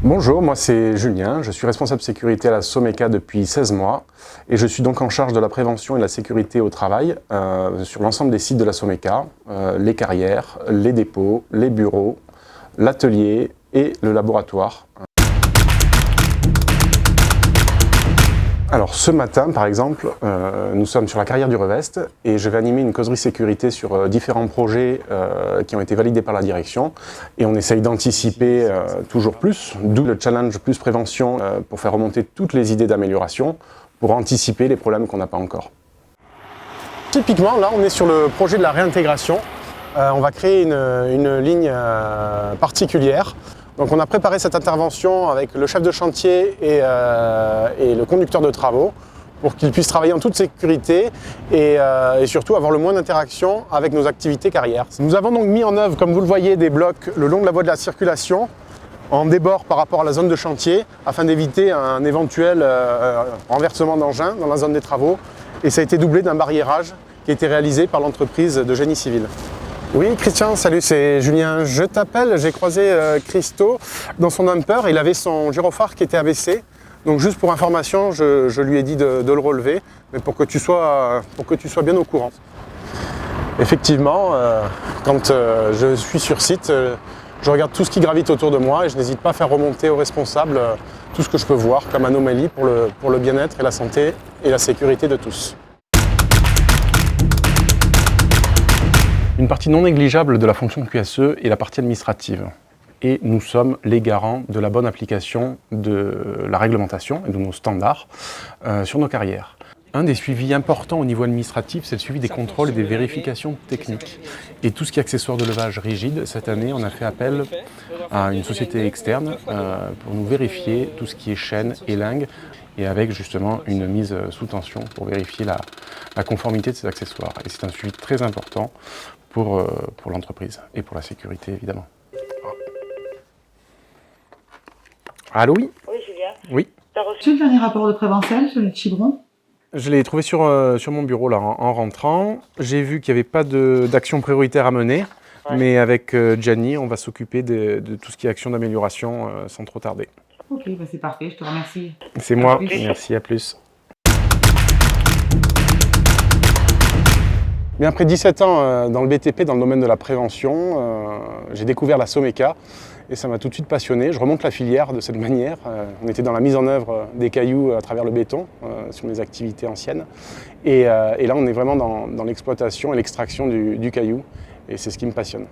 Bonjour, moi c'est Julien, je suis responsable sécurité à la Someca depuis 16 mois et je suis donc en charge de la prévention et de la sécurité au travail sur l'ensemble des sites de la Someca, les carrières, les dépôts, les bureaux, l'atelier et le laboratoire. Alors ce matin par exemple, nous sommes sur la carrière du Revest et je vais animer une causerie sécurité sur différents projets qui ont été validés par la direction et on essaye d'anticiper toujours plus, d'où le challenge plus prévention pour faire remonter toutes les idées d'amélioration pour anticiper les problèmes qu'on n'a pas encore. Typiquement là on est sur le projet de la réintégration, on va créer une ligne particulière. Donc on a préparé cette intervention avec le chef de chantier et le conducteur de travaux pour qu'ils puissent travailler en toute sécurité et surtout avoir le moins d'interaction avec nos activités carrières. Nous avons donc mis en œuvre, comme vous le voyez, des blocs le long de la voie de la circulation en débord par rapport à la zone de chantier afin d'éviter un éventuel renversement d'engin dans la zone des travaux. Et ça a été doublé d'un barriérage qui a été réalisé par l'entreprise de génie civil. Oui Christian, salut, c'est Julien. Je t'appelle, j'ai croisé Christo dans son dumper, il avait son gyrophare qui était abaissé. Donc juste pour information, je lui ai dit de le relever, mais pour que tu sois bien au courant. Effectivement, quand je suis sur site, je regarde tout ce qui gravite autour de moi et je n'hésite pas à faire remonter aux responsables tout ce que je peux voir comme anomalie pour le bien-être et la santé et la sécurité de tous. Une partie non négligeable de la fonction QSE est la partie administrative. Et nous sommes les garants de la bonne application de la réglementation et de nos standards sur nos carrières. Un des suivis importants au niveau administratif, c'est le suivi des contrôles et des vérifications techniques. Et tout ce qui est accessoires de levage rigide, cette année, on a fait appel à une société externe pour nous vérifier tout ce qui est chaîne et lingue, et avec justement une mise sous tension pour vérifier la conformité de ces accessoires. Et c'est un suivi très important pour l'entreprise et pour la sécurité évidemment. Allô, oui. Oui, Julien. Oui. Tu as reçu le dernier rapport de Prévencel sur les Chibron? Je l'ai trouvé sur mon bureau là, en rentrant. J'ai vu qu'il n'y avait pas d'action prioritaire à mener, ouais. Mais avec Gianni, on va s'occuper de tout ce qui est action d'amélioration sans trop tarder. Ok, bah c'est parfait, je te remercie. C'est moi, merci, à plus. Bien, après 17 ans dans le BTP, dans le domaine de la prévention, j'ai découvert la Someca et ça m'a tout de suite passionné. Je remonte la filière de cette manière. On était dans la mise en œuvre des cailloux à travers le béton sur mes activités anciennes. Et là, on est vraiment dans l'exploitation et l'extraction du caillou et c'est ce qui me passionne.